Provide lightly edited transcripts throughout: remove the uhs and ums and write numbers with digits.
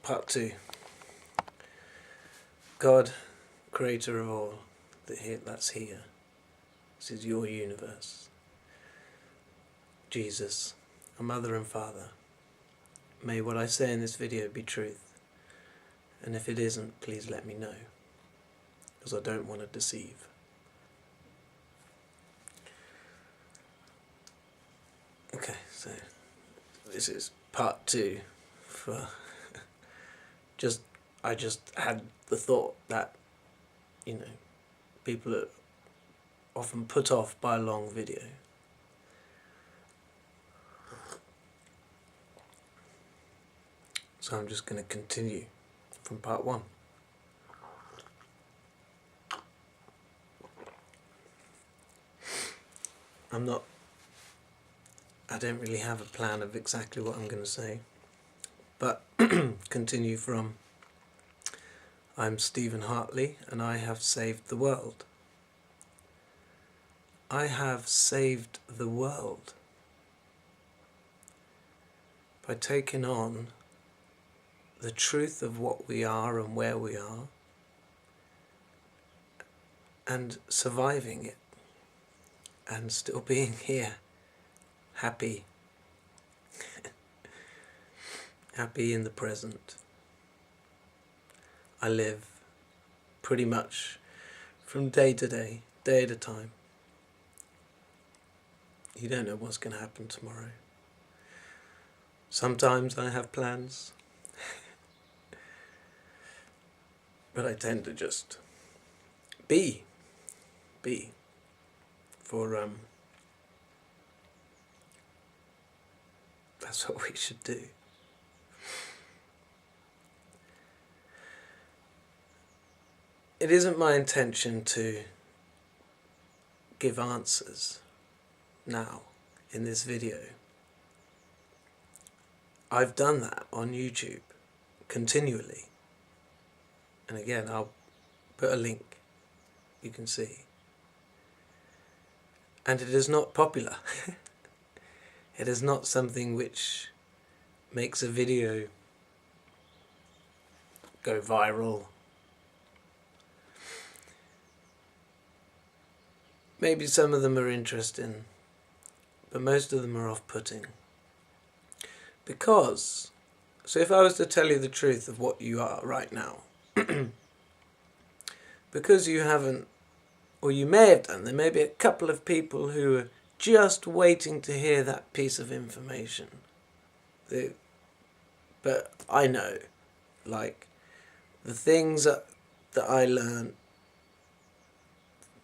Part 2. God, creator of all that's here. This is your universe. Jesus, a mother and father. May what I say in this video be truth. And if it isn't, please let me know. Because I don't want to deceive. Okay, so this is part 2 for I just had the thought that, people are often put off by a long video. So I'm just going to continue from part 1. I don't really have a plan of exactly what I'm going to say, but continue from I'm Stephen Hartley and I have saved the world. I have saved the world by taking on the truth of what we are and where we are and surviving it and still being here, happy, happy in the present. I live pretty much from day to day, day at a time. You don't know what's going to happen tomorrow. Sometimes I have plans, but I tend to just be for that's what we should do. It isn't my intention to give answers now in this video. I've done that on YouTube continually. And again, I'll put a link you can see. And it is not popular. It is not something which makes a video go viral. Maybe some of them are interesting, but most of them are off-putting. Because, so if I was to tell you the truth of what you are right now, because you haven't, or you may have done, there may be a couple of people who are just waiting to hear that piece of information. But I know, like, the things that I learned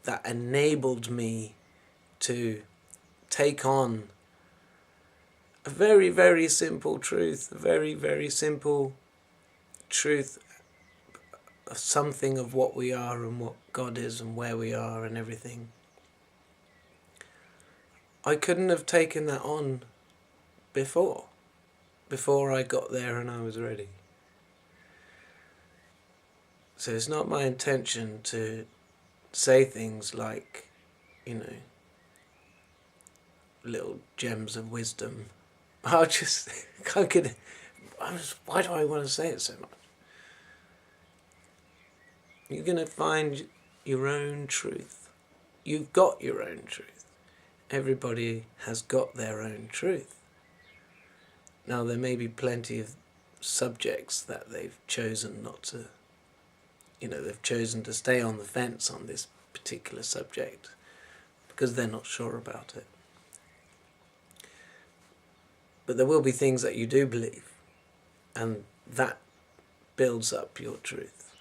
that enabled me to take on a very, very simple truth, a very, very simple truth of something of what we are and what God is and where we are and everything. I couldn't have taken that on before I got there and I was ready. So it's not my intention to say things like, little gems of wisdom. Why do I want to say it so much? You're going to find your own truth. You've got your own truth. Everybody has got their own truth. Now there may be plenty of subjects that they've chosen not to, they've chosen to stay on the fence on this particular subject because they're not sure about it. But there will be things that you do believe, and that builds up your truth.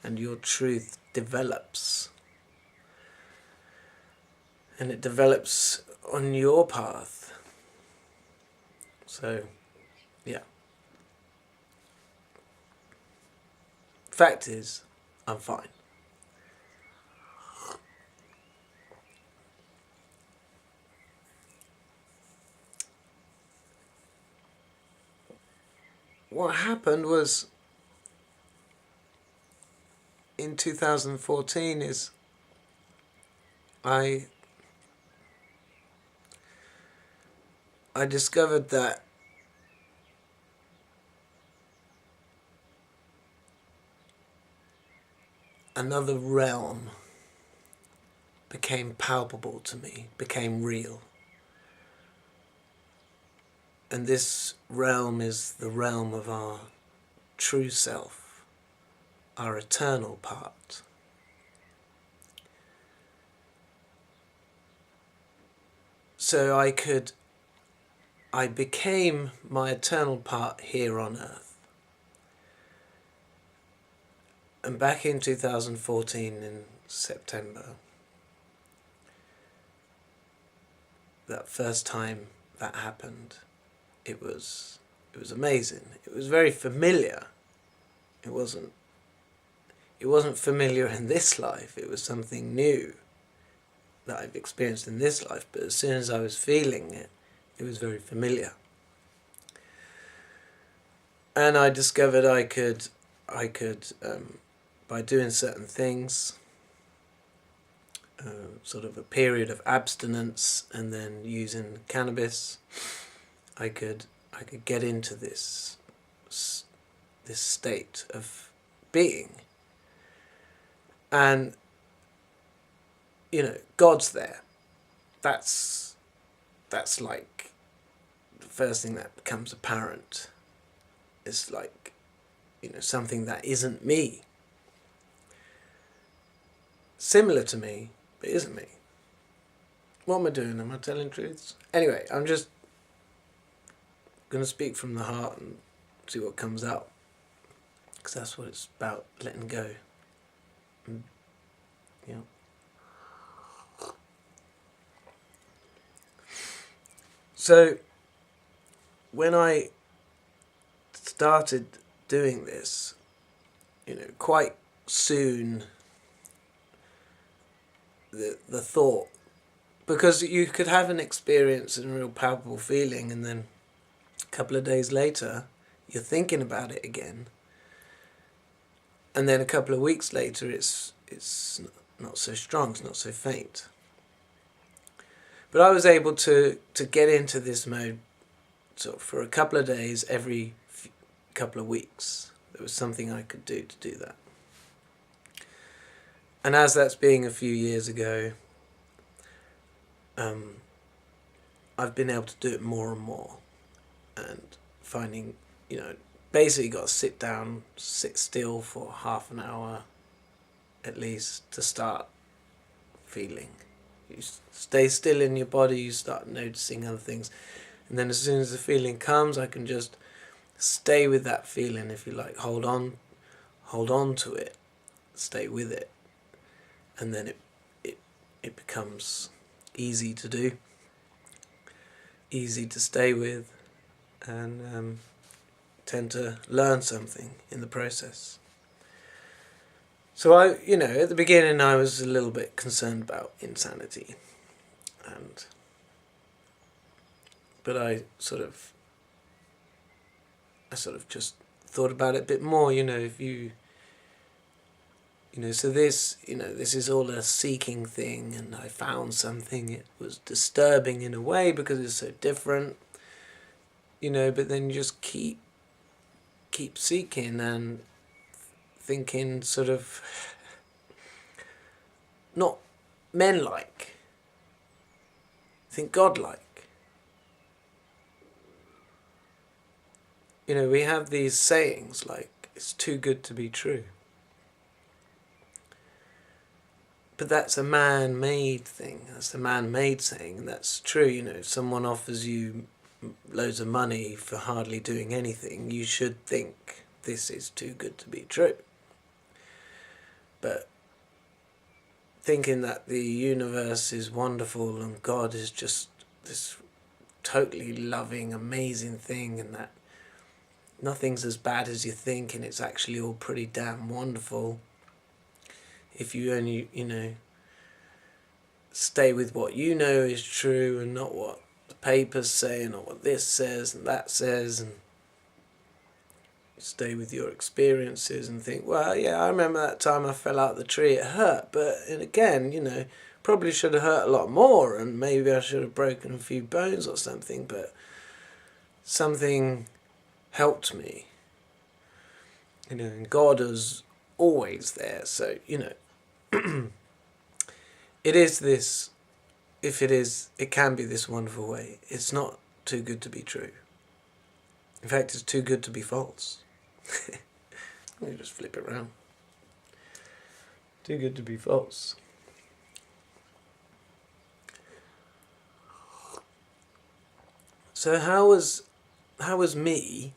And your truth develops. And it develops on your path. So, yeah. Fact is, I'm fine. What happened was, in 2014 is I discovered that another realm became palpable to me, became real. And this realm is the realm of our true self, our eternal part. So I became my eternal part here on earth. And back in 2014 in September, that first time that happened, it was amazing. It was very familiar. It wasn't familiar in this life. It was something new that I've experienced in this life. But as soon as I was feeling it, it was very familiar. And I discovered I could by doing certain things, sort of a period of abstinence and then using cannabis, I could get into this state of being. And God's there. That's like the first thing that becomes apparent. It's like something that isn't me. Similar to me, but isn't me. What am I doing? Am I telling truths? Anyway, I'm just going to speak from the heart and see what comes out. Because that's what it's about, letting go. Yeah. So, when I started doing this, quite soon, the thought, because you could have an experience and a real palpable feeling, and then a couple of days later you're thinking about it again, and then a couple of weeks later it's not so strong, it's not so faint. But I was able to get into this mode sort of for a couple of days every couple of weeks. There was something I could do to do that. And as that's being a few years ago, I've been able to do it more and more, and finding, basically got to sit down, sit still for half an hour at least to start feeling. You stay still in your body, you start noticing other things, and then as soon as the feeling comes, I can just stay with that feeling, if you like, hold on to it, stay with it, and then it becomes easy to do, easy to stay with, and tend to learn something in the process. So at the beginning I was a little bit concerned about insanity, but I sort of just thought about it a bit more, so this is all a seeking thing, and I found something. It was disturbing in a way because it's so different, but then you just keep seeking and thinking, sort of not men-like, think God-like. We have these sayings like, it's too good to be true. But that's a man-made thing. That's a man-made saying, and that's true. If someone offers you loads of money for hardly doing anything, you should think, this is too good to be true. But thinking that the universe is wonderful and God is just this totally loving, amazing thing, and that nothing's as bad as you think, and it's actually all pretty damn wonderful, if you only, stay with what is true and not what the papers say, and not what this says and that says, and stay with your experiences and think, well, yeah, I remember that time I fell out the tree, it hurt, but and again, probably should have hurt a lot more, and maybe I should have broken a few bones or something, but something helped me, and God has always there. So, it is this, if it is, it can be this wonderful way. It's not too good to be true. In fact, it's too good to be false. You just flip it around. Too good to be false. So how was me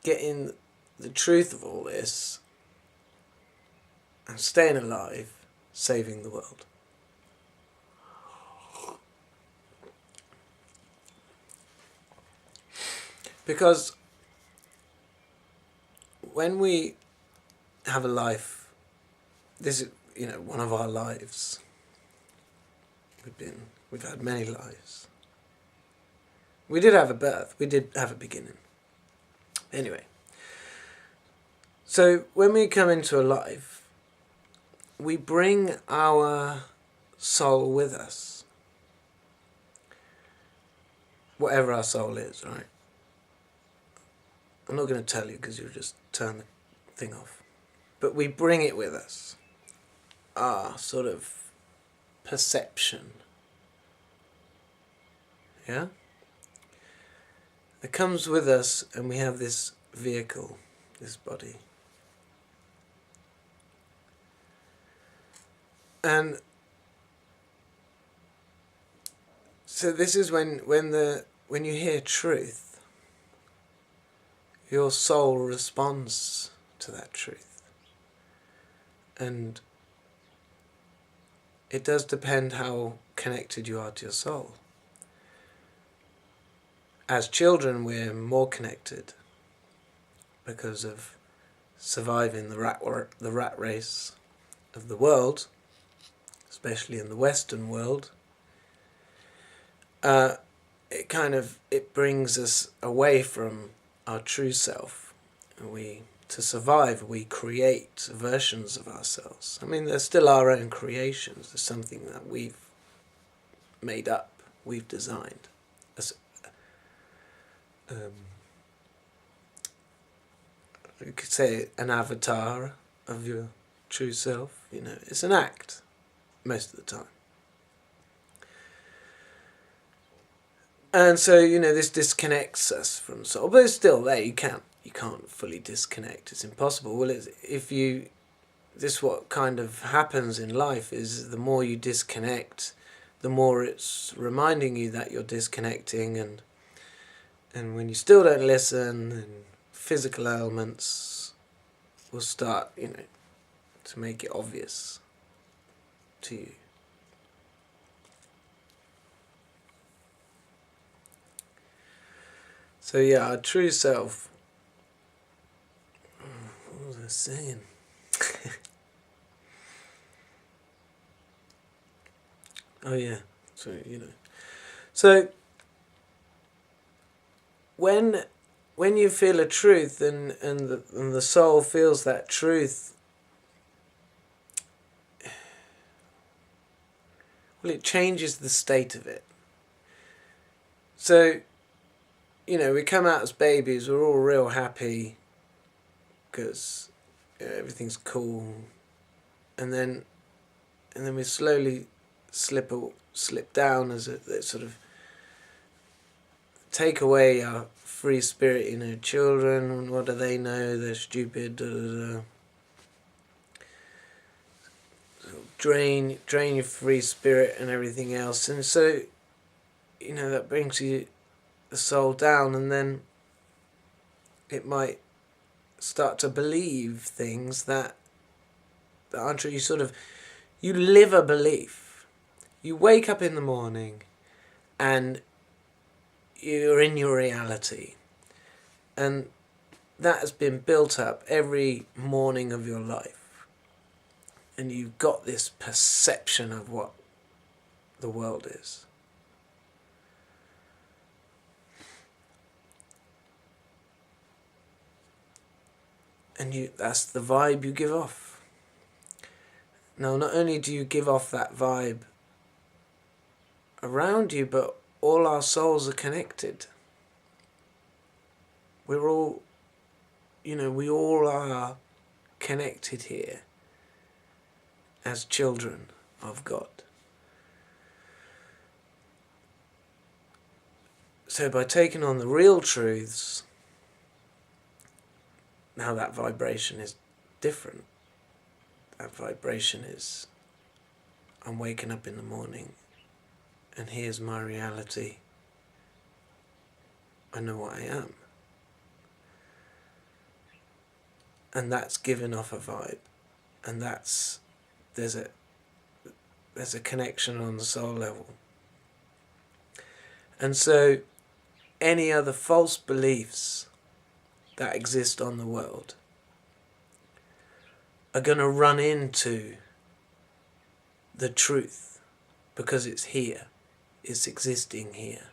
getting the truth of all this and staying alive, saving the world? Because when we have a life, this is, one of our lives. We've had many lives. We did have a birth. We did have a beginning. Anyway. So when we come into a life, we bring our soul with us. Whatever our soul is, right? I'm not going to tell you because you'll just turn the thing off. But we bring it with us. Our sort of perception. Yeah? It comes with us, and we have this vehicle, this body. And so this is when you hear truth, your soul responds to that truth. And it does depend how connected you are to your soul. As children, we're more connected because of surviving the rat race of the world, especially in the Western world. It brings us away from our true self. To survive, we create versions of ourselves. I mean, they're still our own creations. There's something that we've made up, we've designed. You could say an avatar of your true self. It's an act most of the time. And so, this disconnects us from soul, but it's still there. You can't fully disconnect. It's impossible. Well, what kind of happens in life is the more you disconnect, the more it's reminding you that you're disconnecting, and when you still don't listen, then physical ailments will start, to make it obvious to you. So yeah, our true self. What was I saying? Oh yeah, so So when you feel a truth and the soul feels that truth, well, it changes the state of it. So, we come out as babies, we're all real happy because everything's cool, and then we slowly slip down as a sort of take away our free spirit. Children, what do they know? They're stupid. Drain your free spirit and everything else, and so that brings the soul down, and then it might start to believe things that aren't true. You live a belief. You wake up in the morning and you're in your reality, and that has been built up every morning of your life, and you've got this perception of what the world is. And that's the vibe you give off. Now, not only do you give off that vibe around you, but all our souls are connected. We're all, we all are connected here as children of God. So by taking on the real truths, now that vibration is different. That vibration is, I'm waking up in the morning and here's my reality. I know what I am. And that's giving off a vibe. And there's a connection on the soul level. And so any other false beliefs that exist on the world are going to run into the truth because it's here. It's existing here.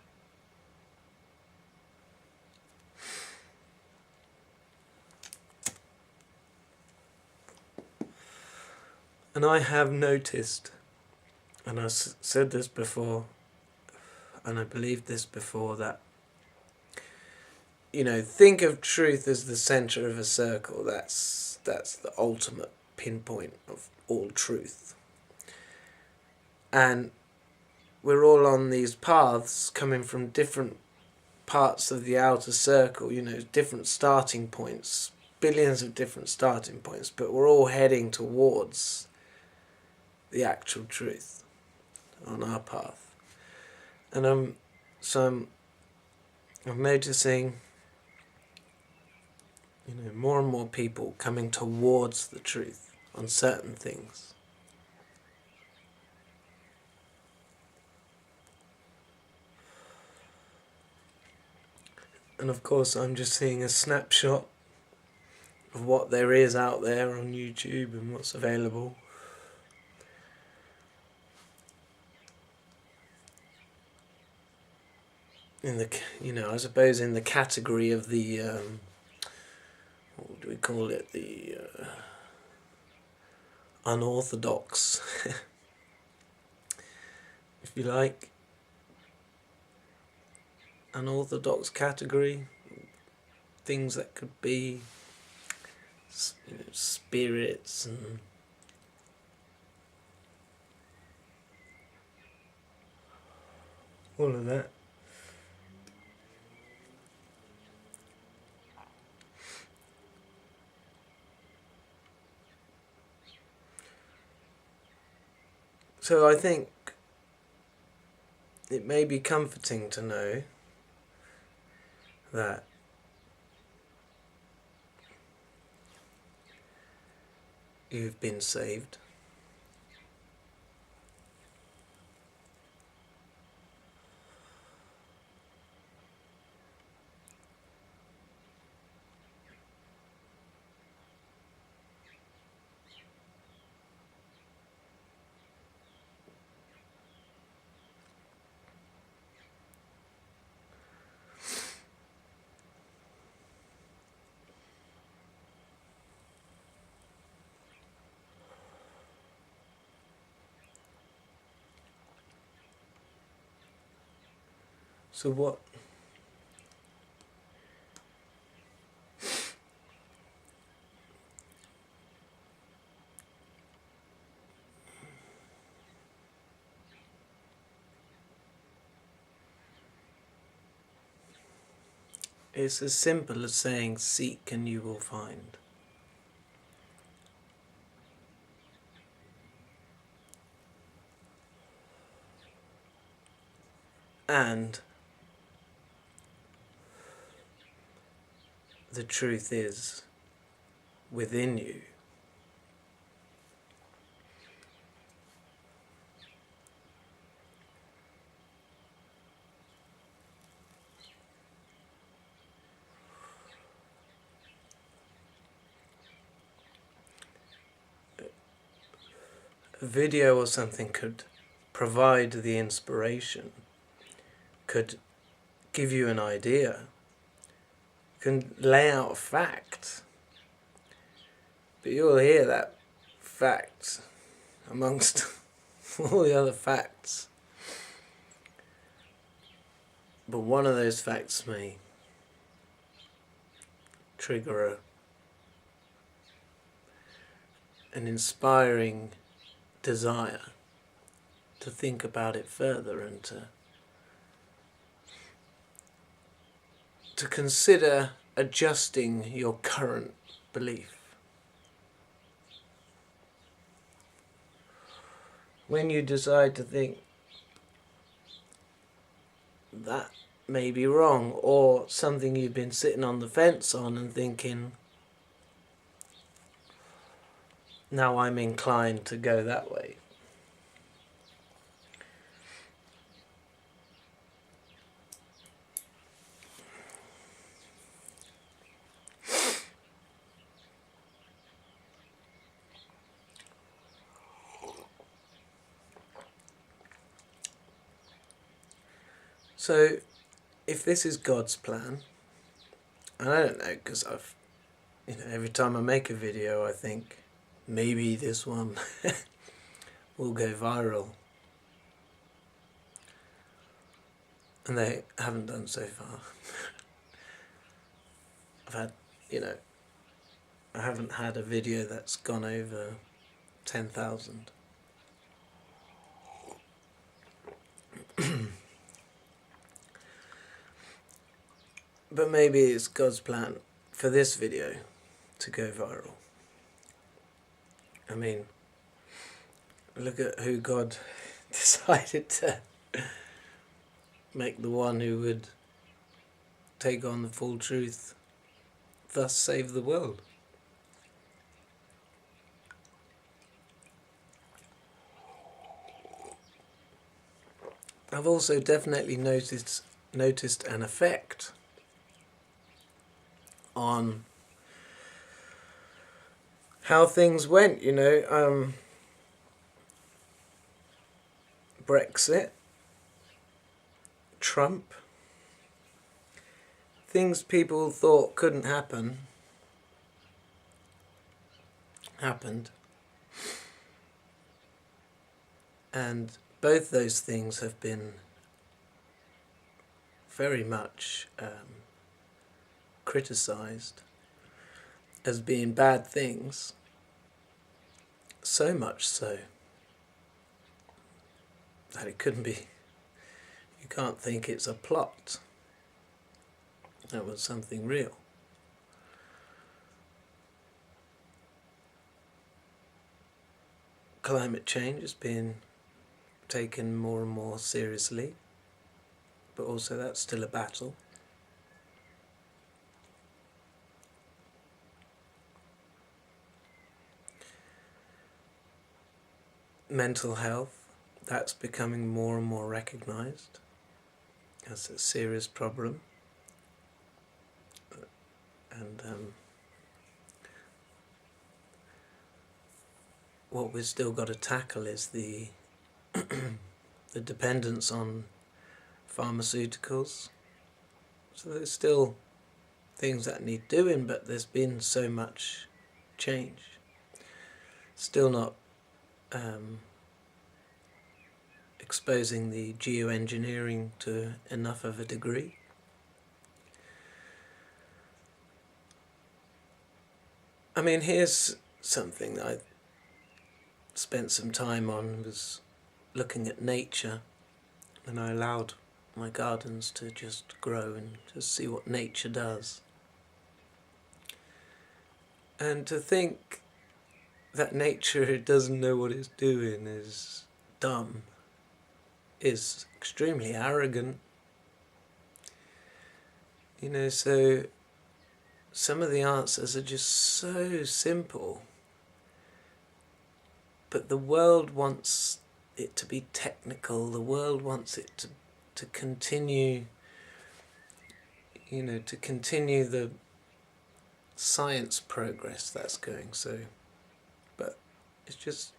And I have noticed, and I've said this before, and I believed this before, that, think of truth as the center of a circle. That's the ultimate pinpoint of all truth. And we're all on these paths coming from different parts of the outer circle, different starting points, billions of different starting points, but we're all heading towards the actual truth on our path. And I'm noticing, more and more people coming towards the truth on certain things. And of course I'm just seeing a snapshot of what there is out there on YouTube and what's available. I suppose in the category of the, what do we call it, the unorthodox, if you like, unorthodox category, things that could be spirits and all of that. So I think it may be comforting to know that you've been saved. So what? It's as simple as saying, seek and you will find. And the truth is within you. A video or something could provide the inspiration, could give you an idea, can lay out a fact, but you'll hear that fact amongst all the other facts. But one of those facts may trigger an inspiring desire to think about it further and to consider adjusting your current belief. When you decide to think that may be wrong, or something you've been sitting on the fence on and thinking, now I'm inclined to go that way. So, if this is God's plan, and I don't know, because every time I make a video I think, maybe this one will go viral. And they haven't done so far. I haven't had a video that's gone over 10,000. But maybe it's God's plan for this video to go viral. I mean, look at who God decided to make the one who would take on the full truth, thus save the world. I've also definitely noticed an effect on how things went, Brexit, Trump, things people thought couldn't happen, happened. And both those things have been very much criticised as being bad things, so much so that it couldn't be. You can't think it's a plot. That was something real. Climate change has been taken more and more seriously, but also that's still a battle. Mental health, that's becoming more and more recognised as a serious problem. And what we've still got to tackle is the the dependence on pharmaceuticals. So there's still things that need doing, but there's been so much change. Still not exposing the geoengineering to enough of a degree. I mean, here's something that I spent some time on, was looking at nature, and I allowed my gardens to just grow and just see what nature does. And to think that nature doesn't know what it's doing is dumb, is extremely arrogant. So some of the answers are just so simple, but the world wants it to be technical. The world wants it to continue, to continue the science progress that's going. So, but it's just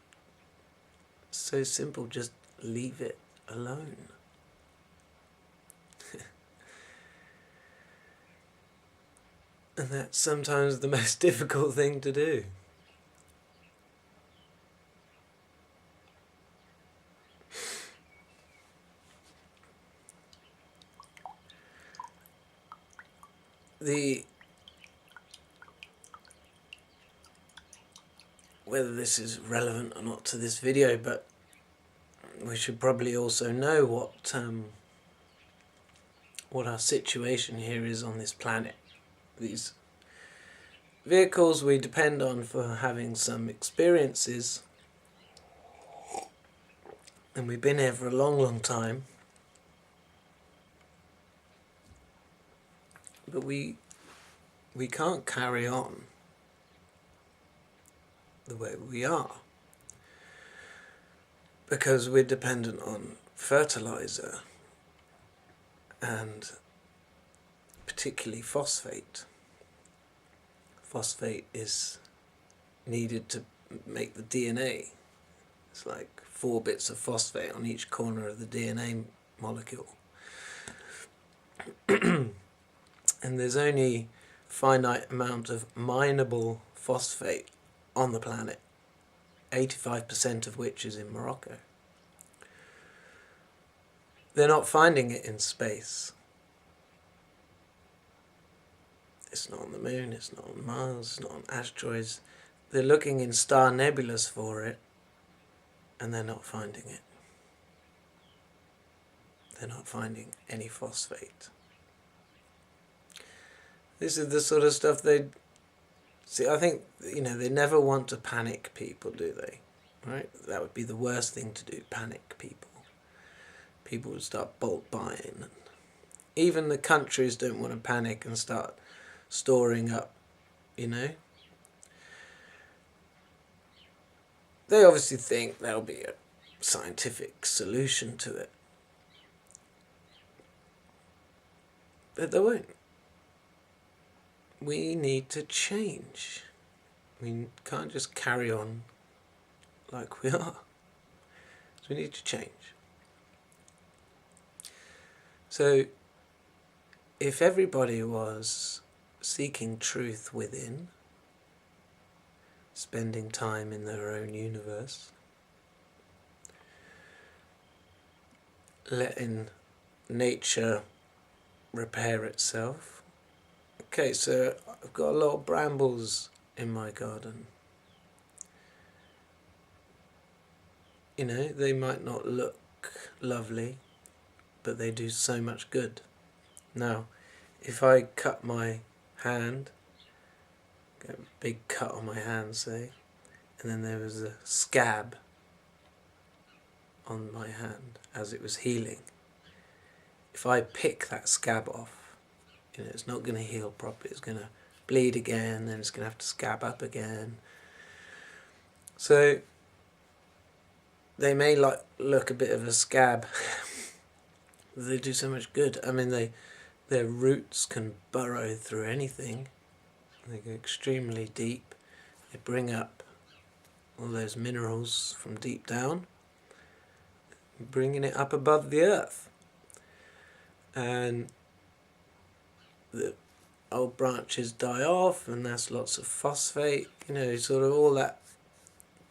so simple. Just leave it alone. And that's sometimes the most difficult thing to do. whether this is relevant or not to this video, but we should probably also know what our situation here is on this planet. These vehicles we depend on for having some experiences, and we've been here for a long, long time, but we can't carry on the way we are because we're dependent on fertilizer, and particularly phosphate. Phosphate is needed to make the DNA. It's like 4 bits of phosphate on each corner of the DNA molecule. And there's only a finite amount of mineable phosphate on the planet, 85% of which is in Morocco. They're not finding it in space. It's not on the moon, it's not on Mars, it's not on asteroids. They're looking in star nebulas for it, and they're not finding it. They're not finding any phosphate. This is the sort of stuff they... See, I think, they never want to panic people, do they? Right? That would be the worst thing to do, panic people. People would start bulk buying. Even the countries don't want to panic and start storing up, They obviously think there'll be a scientific solution to it. But there won't. We need to change. We can't just carry on like we are. So we need to change. So if everybody was seeking truth within, spending time in their own universe, letting nature repair itself. Okay, so I've got a lot of brambles in my garden. They might not look lovely, but they do so much good. Now, if I cut my hand, get a big cut on my hand, say, and then there was a scab on my hand as it was healing, if I pick that scab off, it's not going to heal properly. It's going to bleed again, and it's going to have to scab up again. So they may look a bit of a scab. They do so much good. I mean, their roots can burrow through anything. They go extremely deep. They bring up all those minerals from deep down, bringing it up above the earth. And the old branches die off, and that's lots of phosphate. Sort of all that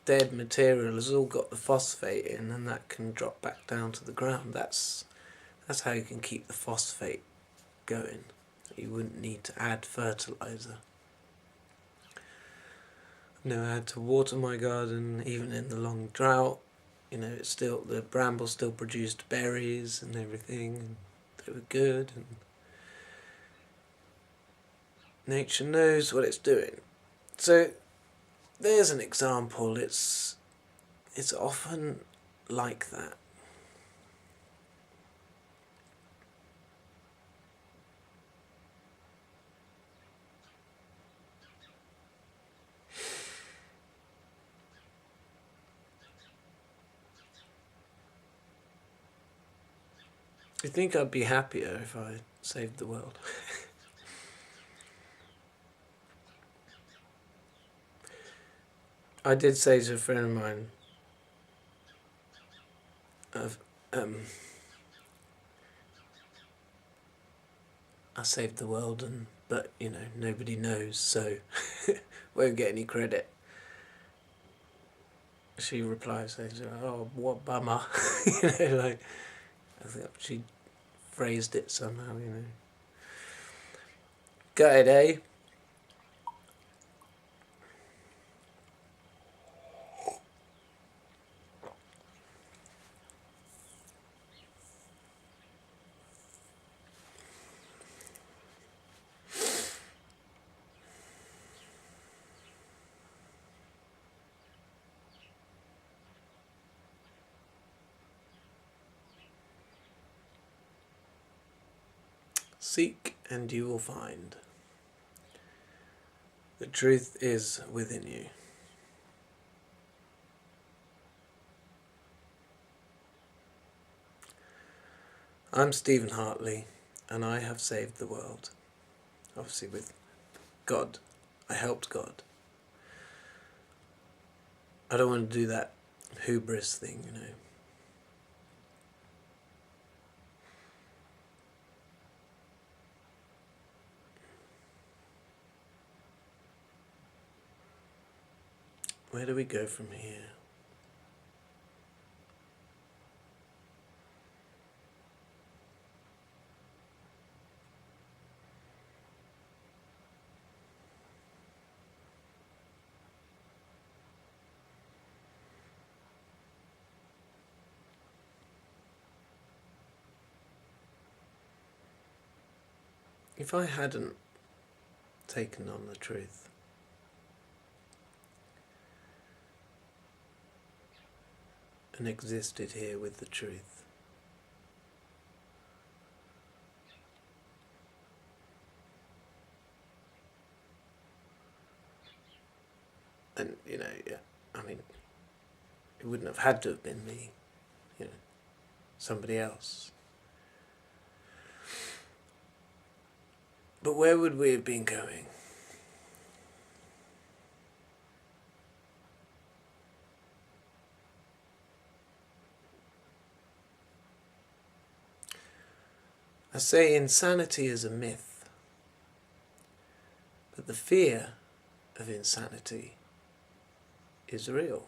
dead material has all got the phosphate in, and that can drop back down to the ground. That's how you can keep the phosphate going. You wouldn't need to add fertilizer. I had to water my garden even in the long drought. The brambles still produced berries and everything, and they were good, and nature knows what it's doing. So there's an example. It's often like that. I think I'd be happier if I saved the world. I did say to a friend of mine, I saved the world, but nobody knows, so won't get any credit. She replies saying, "Oh, what bummer," I think she phrased it somehow, Gutted, eh? Seek and you will find. The truth is within you. I'm Stephen Hartley, and I have saved the world. Obviously with God. I helped God. I don't want to do that hubris thing, you know. Where do we go from here? If I hadn't taken on the truth, and existed here with the truth, and I mean, it wouldn't have had to have been me, somebody else. But where would we have been going? I say insanity is a myth, but the fear of insanity is real.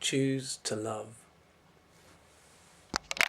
Choose to love